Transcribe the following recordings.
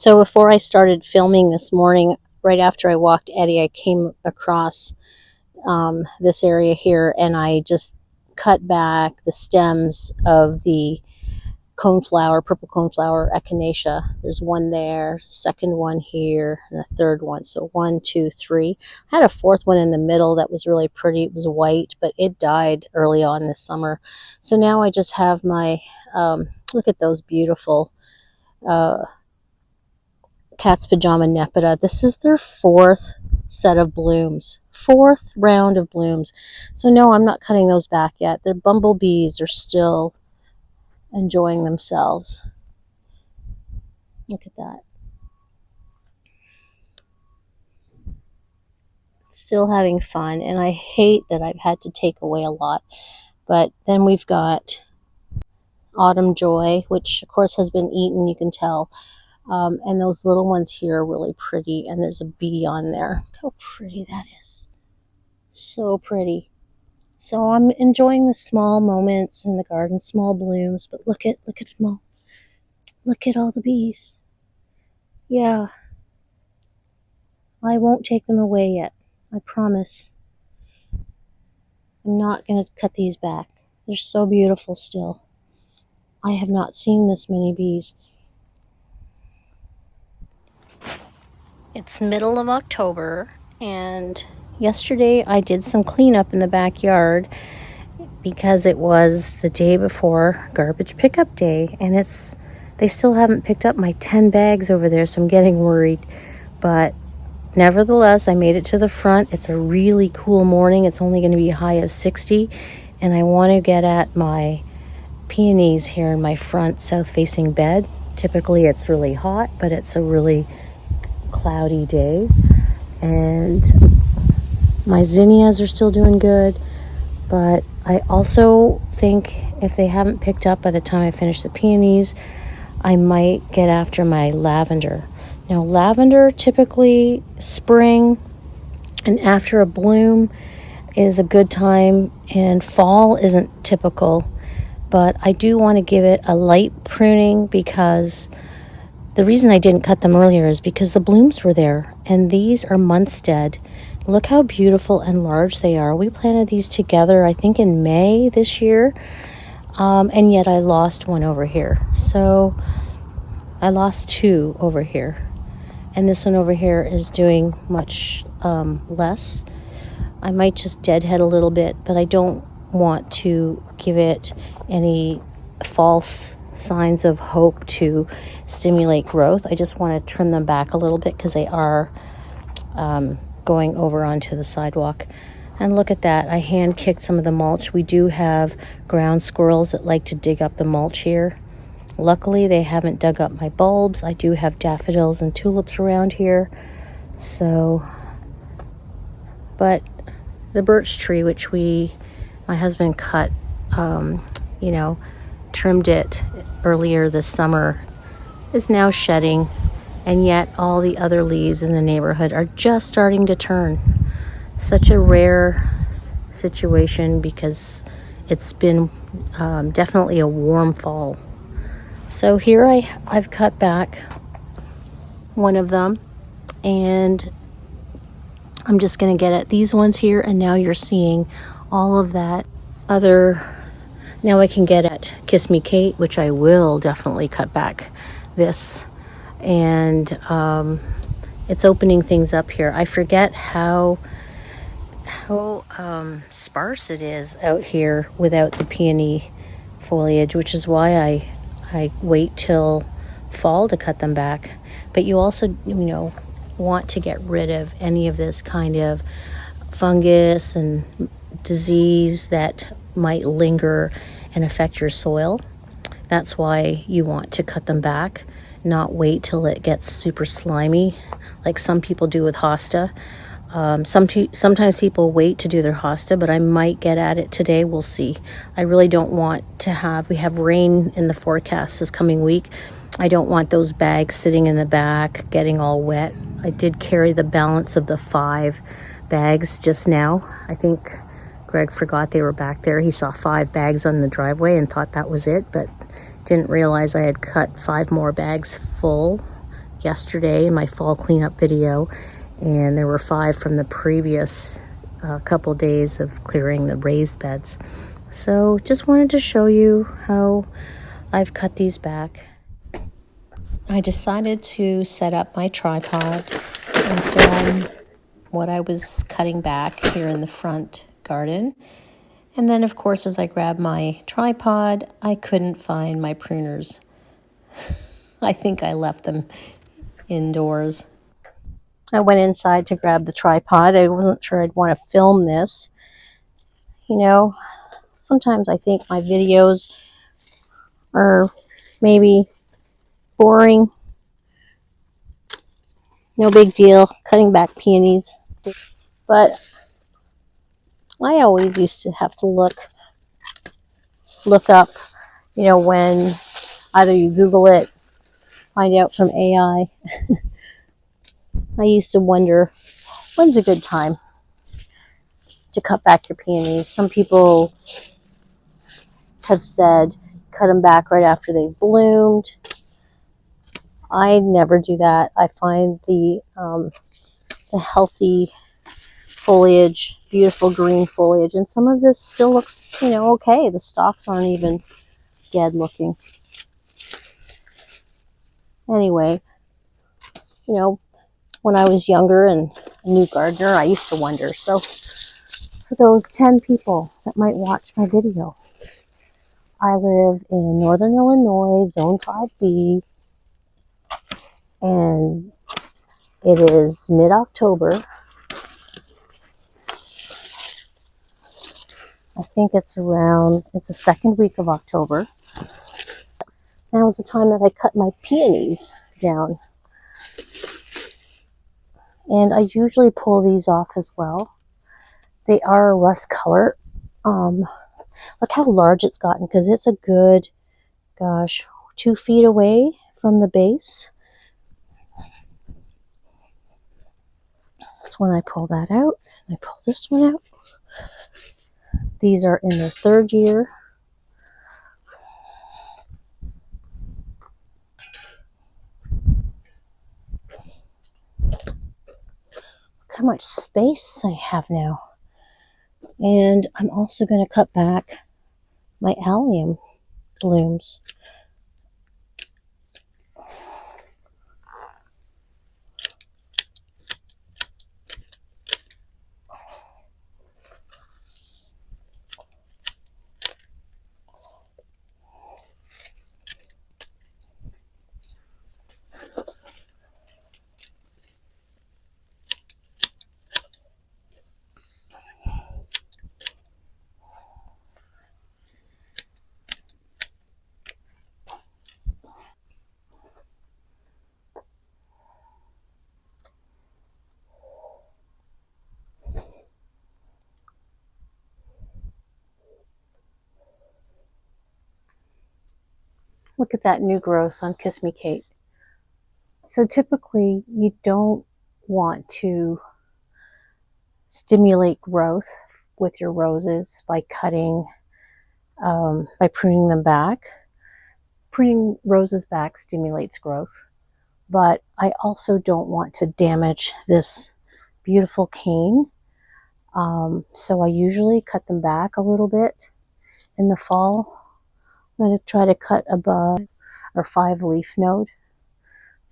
So before I started filming this morning, right after I walked Eddie, I came across this area here, and I just cut back the stems of the coneflower, purple coneflower echinacea. There's one there, second one here, and a third one. So 1, 2, 3. I had a fourth one in the middle that was really pretty. It was white, but it died early on this summer. So now I just have my, look at those beautiful cat's pajama nepeta. This is their fourth set of blooms, fourth round of blooms. So no, I'm not cutting those back yet. Their bumblebees are still enjoying themselves. Look at that. Still having fun, and I hate that I've had to take away a lot. But then we've got Autumn Joy, which of course has been eaten, you can tell. And those little ones here are really pretty, and there's a bee on there. Look how pretty that is. So pretty. So I'm enjoying the small moments in the garden, small blooms, but look at them all. Look at all the bees. Yeah. I won't take them away yet. I promise. I'm not going to cut these back. They're so beautiful still. I have not seen this many bees. It's middle of October, and yesterday I did some cleanup in the backyard because it was the day before garbage pickup day, and they still haven't picked up my 10 bags over there, so I'm getting worried. But nevertheless, I made it to the front. It's a really cool morning. It's only going to be a high of 60, and I want to get at my peonies here in my front south-facing bed. Typically it's really hot, but it's a really cloudy day, and my zinnias are still doing good. But I also think if they haven't picked up by the time I finish the peonies, I might get after my lavender. Now lavender, typically spring and after a bloom is a good time, and fall isn't typical, but I do want to give it a light pruning, because the reason I didn't cut them earlier is because the blooms were there, and these are Munstead. Look how beautiful and large they are. We planted these together, I think, in May this year, and yet I lost one over here. So I lost 2 over here, and this one over here is doing much less. I might just deadhead a little bit, but I don't want to give it any false signs of hope to stimulate growth. I just want to trim them back a little bit because they are going over onto the sidewalk. And look at that, I hand kicked some of the mulch. We do have ground squirrels that like to dig up the mulch here. Luckily they haven't dug up my bulbs. I do have daffodils and tulips around here. So, but the birch tree, which my husband cut, trimmed it earlier this summer, is now shedding, and yet all the other leaves in the neighborhood are just starting to turn. Such a rare situation because it's been definitely a warm fall. So here I've cut back one of them, and I'm just going to get at these ones here, and now you're seeing all of that other. Now I can get at Kiss Me Kate, which I will definitely cut back this, and it's opening things up here. I forget how sparse it is out here without the peony foliage, which is why I wait till fall to cut them back. But you also want to get rid of any of this kind of fungus and disease that might linger and affect your soil. That's why you want to cut them back, not wait till it gets super slimy like some people do with hosta. Sometimes people wait to do their hosta, but I might get at it today. We'll see. I really don't want to we have rain in the forecast this coming week. I don't want those bags sitting in the back getting all wet. I did carry the balance of the 5 bags just now. I think Greg forgot they were back there. He saw 5 bags on the driveway and thought that was it, but didn't realize I had cut 5 more bags full yesterday in my fall cleanup video, and there were 5 from the previous couple days of clearing the raised beds. So just wanted to show you how I've cut these back. I decided to set up my tripod and film what I was cutting back here in the front garden. And then, of course, as I grabbed my tripod, I couldn't find my pruners. I think I left them indoors. I went inside to grab the tripod. I wasn't sure I'd want to film this. You know, sometimes I think my videos are maybe boring. No big deal, cutting back peonies. But I always used to have to look up, you know, when either you Google it, find out from AI. I used to wonder, when's a good time to cut back your peonies? Some people have said cut them back right after they've bloomed. I never do that. I find the healthy foliage, beautiful green foliage, and some of this still looks, you know, okay. The stalks aren't even dead looking. Anyway, you know, when I was younger and a new gardener, I used to wonder. So for those 10 people that might watch my video, I live in Northern Illinois, Zone 5B, and it is mid-October. I think it's the second week of October. Now is the time that I cut my peonies down. And I usually pull these off as well. They are a rust color. Look how large it's gotten, because it's a good, 2 feet away from the base. That's when I pull that out. I pull this one out. These are in their 3rd year. Look how much space I have now. And I'm also going to cut back my allium blooms. Look at that new growth on Kiss Me Kate. So typically you don't want to stimulate growth with your roses by by pruning them back. Pruning roses back stimulates growth, but I also don't want to damage this beautiful cane. So I usually cut them back a little bit in the fall. I'm going to try to cut a bud or 5-leaf node.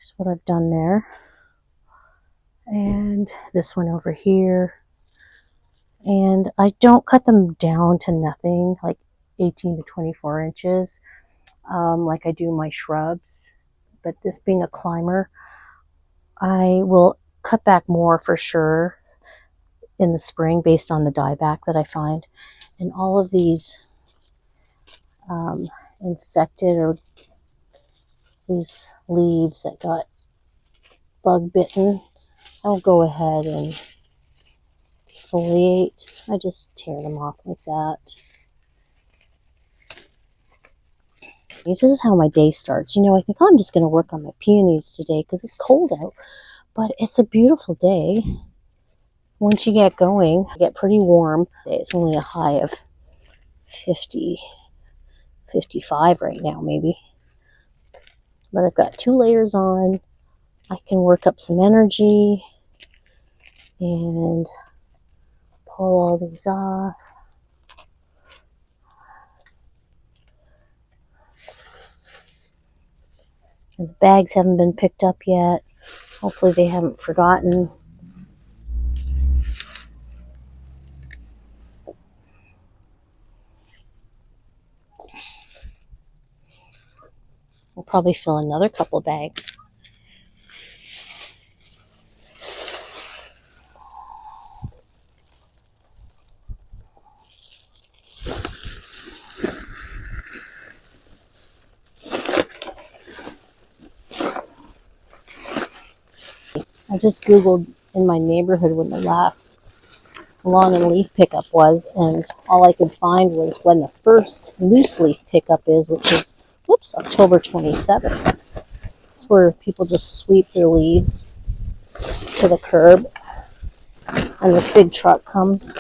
Just what I've done there. And this one over here. And I don't cut them down to nothing, like 18 to 24 inches, like I do my shrubs. But this being a climber, I will cut back more for sure in the spring based on the dieback that I find. And all of these infected, or these leaves that got bug bitten, I'll go ahead and defoliate. I just tear them off like that. This is how my day starts. You know, I think, oh, I'm just going to work on my peonies today because it's cold out. But it's a beautiful day. Once you get going, I get pretty warm. It's only a high of 50, 55 right now, maybe. But I've got 2 layers on. I can work up some energy and pull all these off. And the bags haven't been picked up yet. Hopefully they haven't forgotten. We'll probably fill another couple of bags. I just Googled in my neighborhood when the last lawn and leaf pickup was, and all I could find was when the first loose leaf pickup is, which is, October 27th. It's where people just sweep their leaves to the curb, and this big truck comes.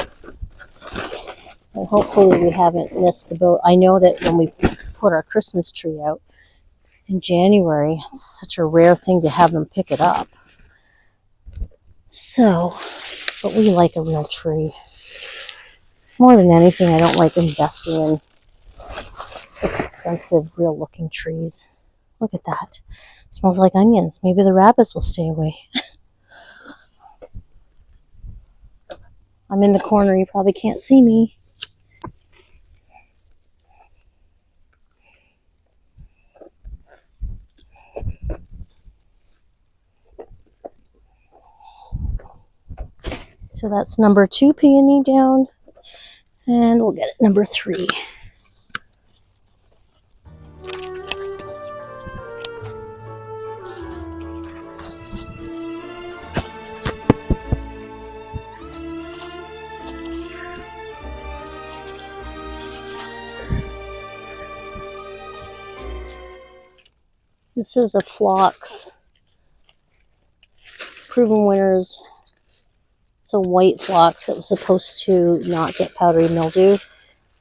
And hopefully we haven't missed the boat. I know that when we put our Christmas tree out in January, it's such a rare thing to have them pick it up. So, but we like a real tree. More than anything, I don't like investing in expensive, real-looking trees. Look at that. It smells like onions. Maybe the rabbits will stay away. I'm in the corner. You probably can't see me. So that's number 2 peony down. And we'll get number 3. This is a phlox. Proven winners. It's a white phlox that was supposed to not get powdery mildew.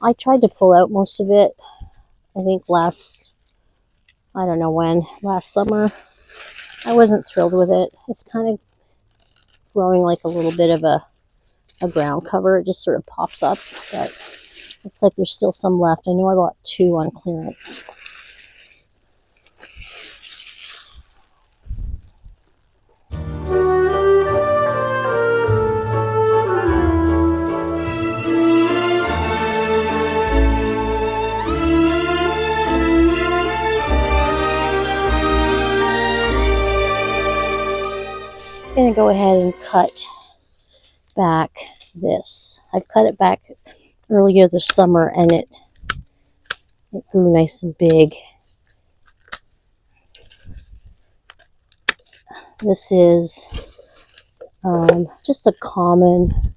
I tried to pull out most of it, I think last summer. I wasn't thrilled with it. It's kind of growing like a little bit of a ground cover. It just sort of pops up, but looks like there's still some left. I know I bought 2 on clearance. I'm going to go ahead and cut back this. I've cut it back earlier this summer, and it grew nice and big. This is just a common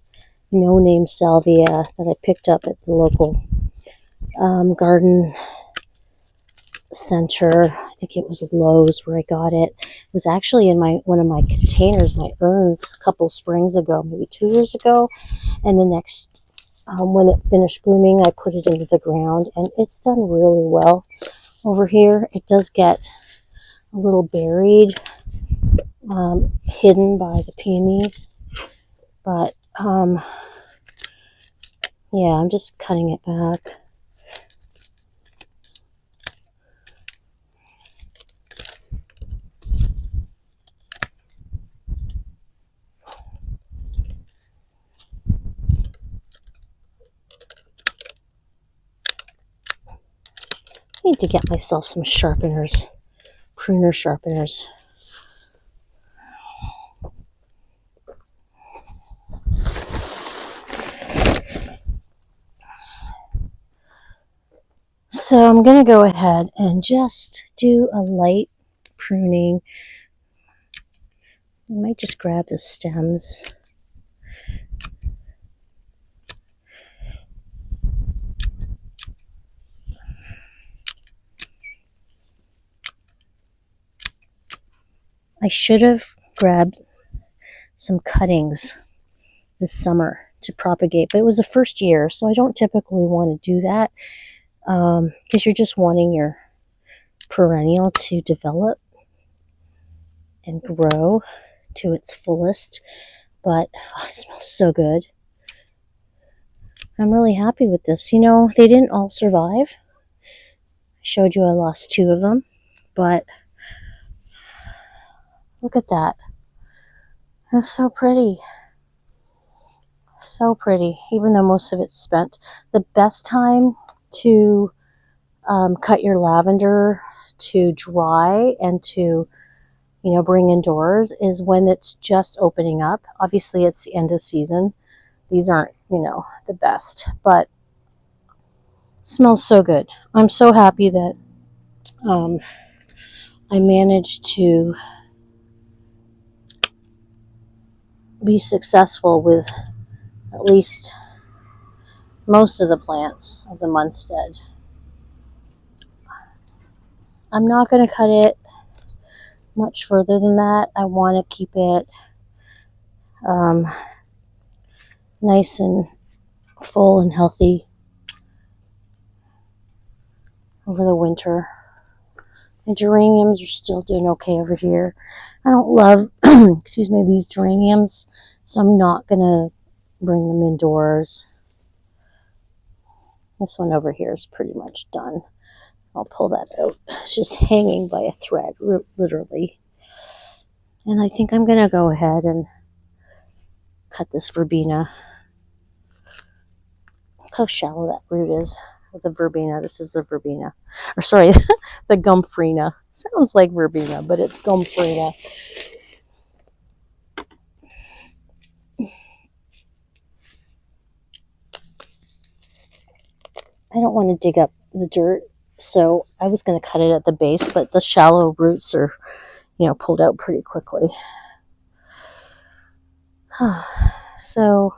no-name salvia that I picked up at the local garden center. I think it was Lowe's where I got it. It was actually in one of my containers, my urns, a couple springs ago, maybe 2 years ago. And the next, when it finished blooming, I put it into the ground, and it's done really well over here. It does get a little buried, hidden by the peonies, but yeah, I'm just cutting it back. I need to get myself some sharpeners, pruner sharpeners. So I'm going to go ahead and just do a light pruning. I might just grab the stems. I should have grabbed some cuttings this summer to propagate, but it was the first year, so I don't typically want to do that because you're just wanting your perennial to develop. and grow to its fullest. But it smells so good. I'm really happy with this. You know, they didn't all survive. I showed you I lost 2 of them, but look at that. That's so pretty. So pretty, even though most of it's spent. The best time to cut your lavender to dry and to, you know, bring indoors is when it's just opening up. Obviously, it's the end of season. These aren't, you know, the best, but smells so good. I'm so happy that I managed to be successful with at least most of the plants of the Munstead. I'm not going to cut it much further than that. I want to keep it nice and full and healthy over the winter. The geraniums are still doing okay over here. I don't love, excuse me, these geraniums, so I'm not going to bring them indoors. This one over here is pretty much done. I'll pull that out. It's just hanging by a thread, literally. And I think I'm going to go ahead and cut this verbena. Look how shallow that root is. The verbena. This is the verbena. Or sorry, the gomphrena. Sounds like verbena, but it's gomphrena. I don't want to dig up the dirt, so I was going to cut it at the base, but the shallow roots are, you know, pulled out pretty quickly. So,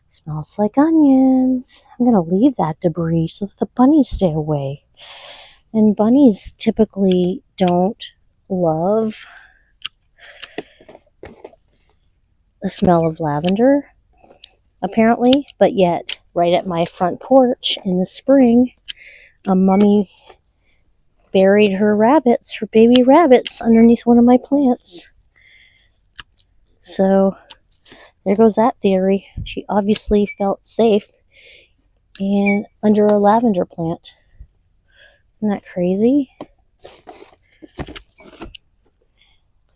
smells like onions. I'm going to leave that debris so that the bunnies stay away. And bunnies typically don't love the smell of lavender, apparently, but yet right at my front porch in the spring, a mummy buried her rabbits, her baby rabbits, underneath one of my plants. So there goes that theory. She obviously felt safe and under a lavender plant. Isn't that crazy?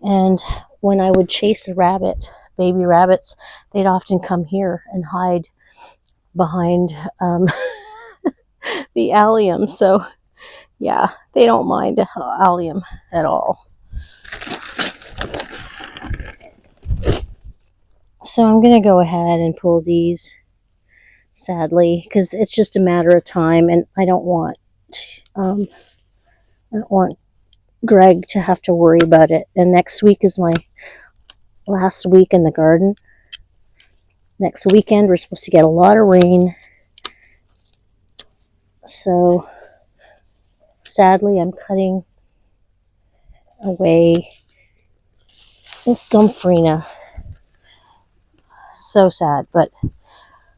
And when I would chase a rabbit, baby rabbits, they'd often come here and hide behind the allium. So yeah, they don't mind allium at all. So I'm going to go ahead and pull these, sadly, because it's just a matter of time, and I don't want Greg to have to worry about it. And next week is my last week in the garden. Next weekend, we're supposed to get a lot of rain. So, sadly, I'm cutting away this gomphrena. So sad, but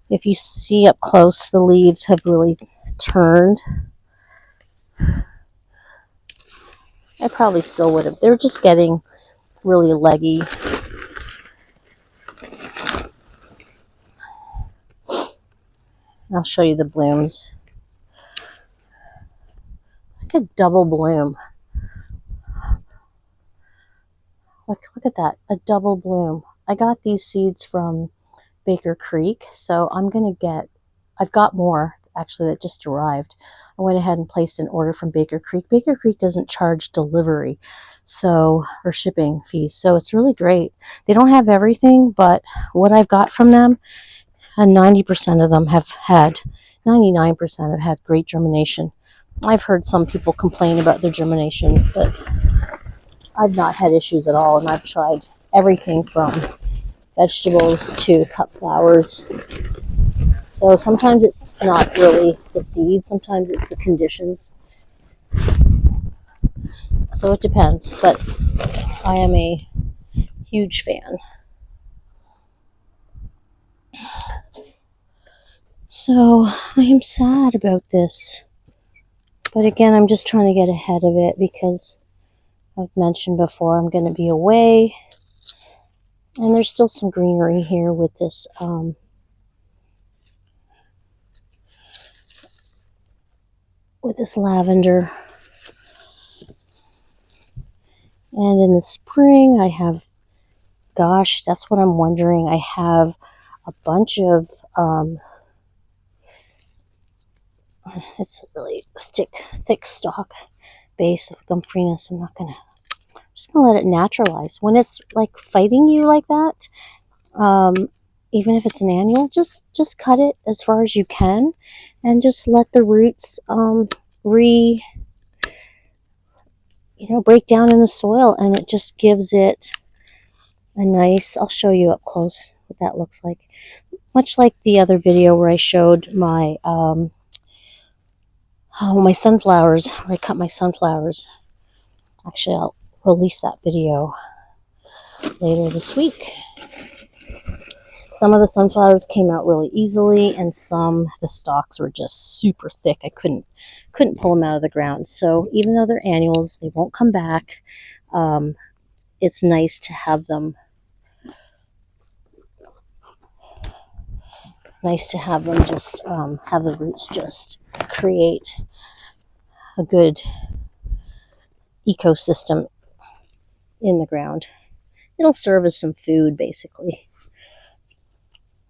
if you see up close, the leaves have really turned. I probably still would have. They're just getting really leggy. I'll show you the blooms. Like a double bloom. Look at that, a double bloom. I got these seeds from Baker Creek, so I've got more actually that just arrived. I went ahead and placed an order from Baker Creek. Baker Creek doesn't charge delivery or shipping fees, so it's really great. They don't have everything, but what I've got from them, and 90% of them have had, 99% have had great germination. I've heard some people complain about their germination, but I've not had issues at all, and I've tried everything from vegetables to cut flowers. So sometimes it's not really the seed, sometimes it's the conditions. So it depends, but I am a huge fan. So I am sad about this. But again, I'm just trying to get ahead of it because I've mentioned before I'm going to be away. And there's still some greenery here with this lavender. And in the spring I have, gosh, that's what I'm wondering. I have a bunch of it's a really thick stalk base of gomphrena, so I'm just gonna let it naturalize. When it's like fighting you like that, even if it's an annual, just cut it as far as you can, and just let the roots break down in the soil, and it just gives it a nice. I'll show you up close what that looks like. Much like the other video where I showed my my sunflowers, where I cut my sunflowers. Actually, I'll release that video later this week. Some of the sunflowers came out really easily, and the stalks were just super thick. I couldn't pull them out of the ground. So even though they're annuals, they won't come back. It's nice to have them. Just have the roots just create a good ecosystem in the ground. It'll serve as some food, basically.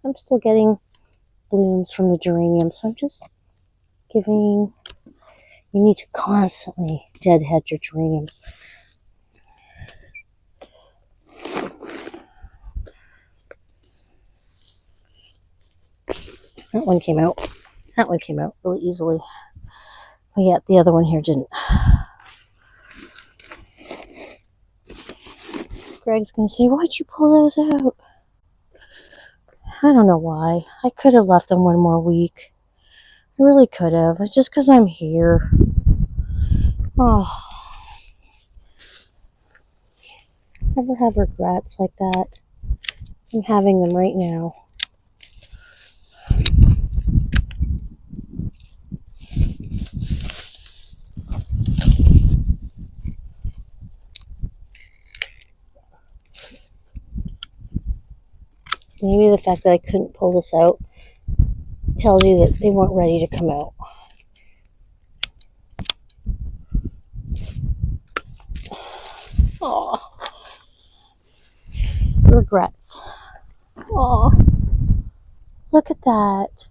I'm still getting blooms from the geranium, so I'm just giving. You need to constantly deadhead your geraniums. That one came out. That one came out really easily. But yet the other one here didn't. Greg's going to say, why'd you pull those out? I don't know why. I could have left them one more week. I really could have. It's just because I'm here. Oh. Never have regrets like that. I'm having them right now. Maybe the fact that I couldn't pull this out tells you that they weren't ready to come out. Oh, regrets. Oh, look at that.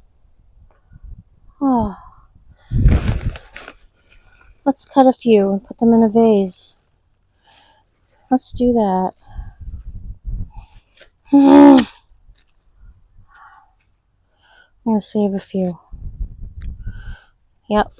Oh, let's cut a few and put them in a vase. Let's do that. I'm going to save a few. Yep.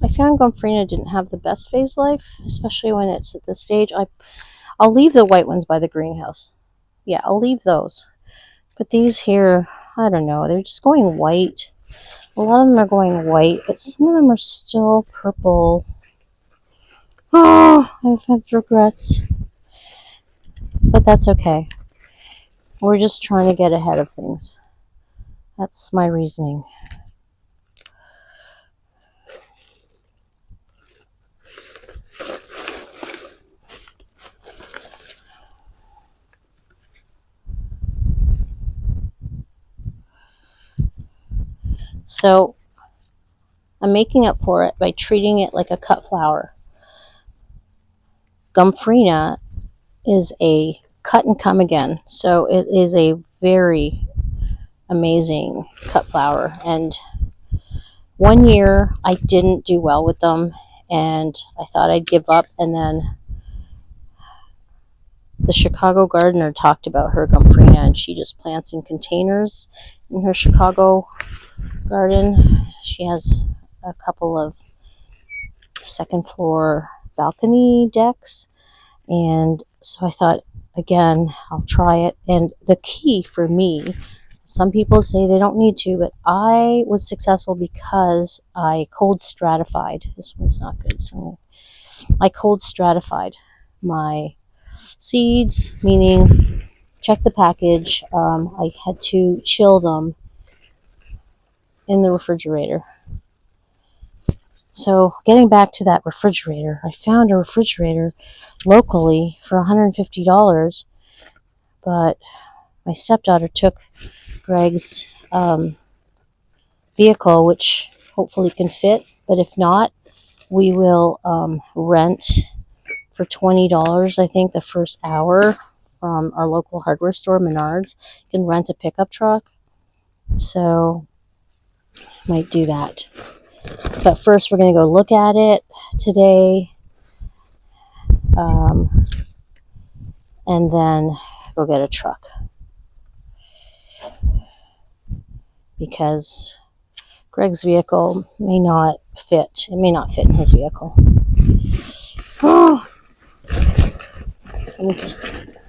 I found gomphrena didn't have the best vase life, especially when it's at this stage. I'll leave the white ones by the greenhouse. Yeah, I'll leave those. But these here, I don't know, they're just going white. A lot of them are going white, but some of them are still purple. Oh, I've had regrets. But that's okay. We're just trying to get ahead of things. That's my reasoning. So I'm making up for it by treating it like a cut flower. Gomphrena is a cut and come again. So it is a very amazing cut flower. And one year I didn't do well with them, and I thought I'd give up, and then the Chicago gardener talked about her gomphrena, and she just plants in containers in her Chicago garden. She has a couple of second floor balcony decks, and so I thought, again, I'll try it. And the key for me Some people say they don't need to, but I was successful because I cold stratified. This one's not good, so I cold stratified my seeds, meaning check the package. I had to chill them in the refrigerator. So getting back to that refrigerator, I found a refrigerator locally for $150, but my stepdaughter took Greg's vehicle, which hopefully can fit, but if not, we will rent for $20, I think, the first hour from our local hardware store, Menards. You can rent a pickup truck, so might do that. But first, we're going to go look at it today, and then go get a truck, because Greg's vehicle may not fit. It may not fit in his vehicle. Oh, I'm just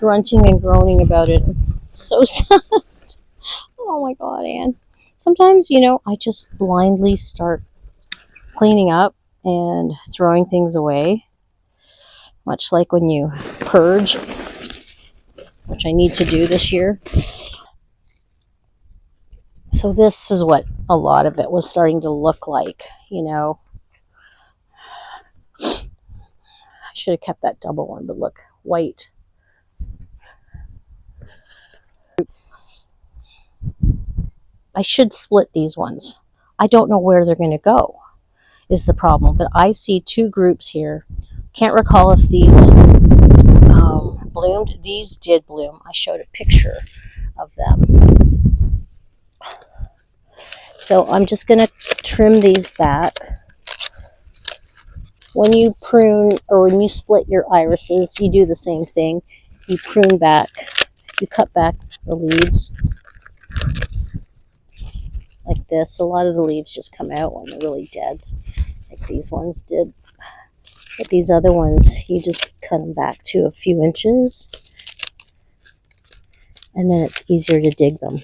grunting and groaning about it. So sad. Oh my God, Anne. Sometimes, I just blindly start cleaning up and throwing things away, much like when you purge, which I need to do this year. So this is what a lot of it was starting to look like, I should have kept that double one, but look, white. I should split these ones. I don't know where they're going to go, is the problem. But I see two groups here. Can't recall if these bloomed. These did bloom. I showed a picture of them. So I'm just going to trim these back. When you prune or when you split your irises, you do the same thing. You prune back, you cut back the leaves like this. A lot of the leaves just come out when they're really dead, like these ones did. But these other ones, you just cut them back to a few inches, and then it's easier to dig them.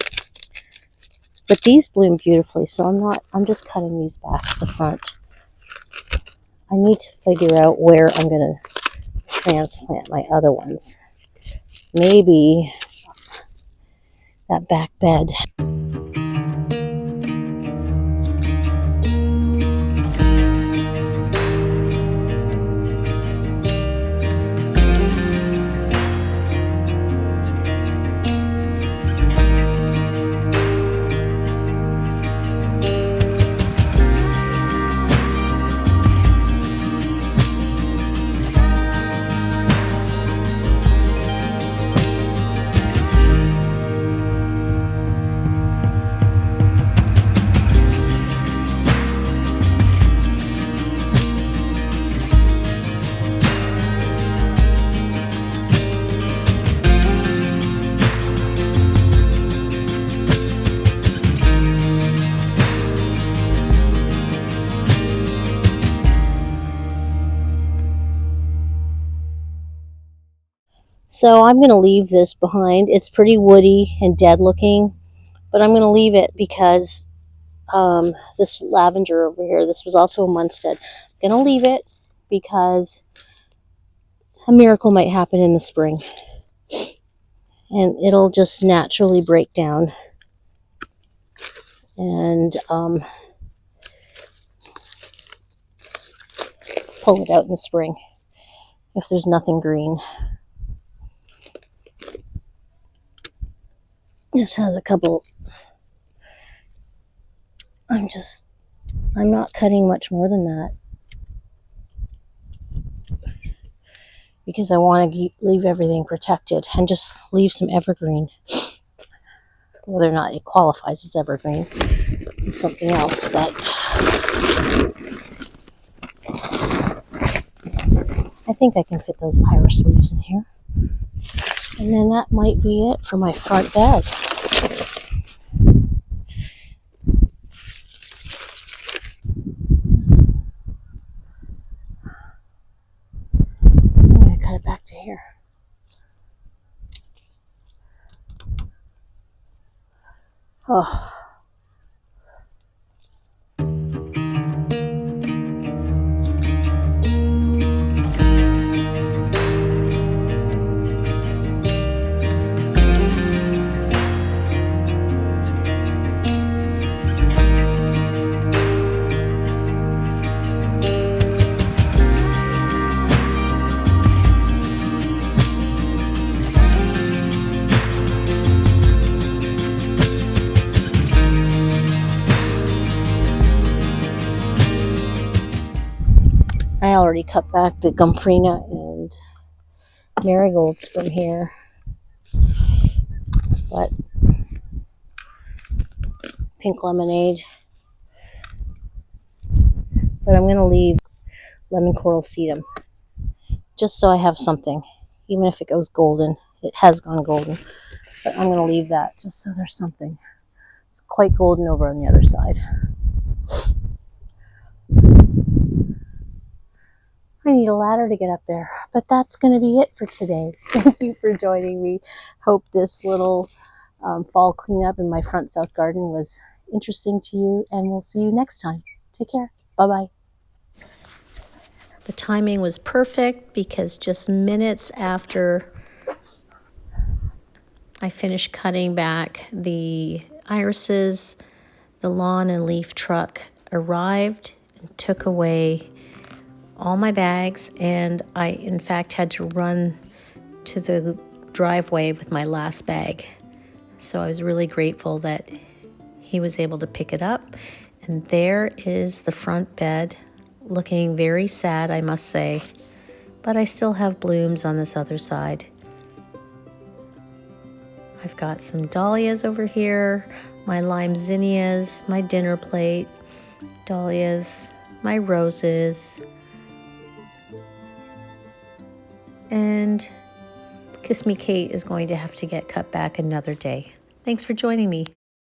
But these bloom beautifully, so I'm just cutting these back at the front. I need to figure out where I'm going to transplant my other ones. Maybe that back bed. So I'm going to leave this behind. It's pretty woody and dead looking, but I'm going to leave it because this lavender over here, this was also a Munstead. I'm going to leave it because a miracle might happen in the spring, and it'll just naturally break down and pull it out in the spring if there's nothing green. This has a couple. I'm not cutting much more than that because I want to leave everything protected and just leave some evergreen. Whether or not it qualifies as evergreen is something else, but I think I can fit those iris leaves in here. And then that might be it for my front bed. I'm going to cut it back to here. Oh. I already cut back the gomphrena and marigolds from here, but pink lemonade. But I'm going to leave lemon coral sedum just so I have something, even if it goes golden. It has gone golden, but I'm going to leave that just so there's something. It's quite golden over on the other side. I need a ladder to get up there, but that's going to be it for today. Thank you for joining me. Hope this little fall cleanup in my front south garden was interesting to you, and we'll see you next time. Take care. Bye-bye. The timing was perfect because just minutes after I finished cutting back the irises, the lawn and leaf truck arrived and took away all my bags, and I in fact had to run to the driveway with my last bag. So I was really grateful that he was able to pick it up. And there is the front bed, looking very sad, I must say, but I still have blooms on this other side. I've got some dahlias over here, my lime zinnias, my dinner plate, dahlias, my roses, and Kiss Me Kate is going to have to get cut back another day. Thanks for joining me.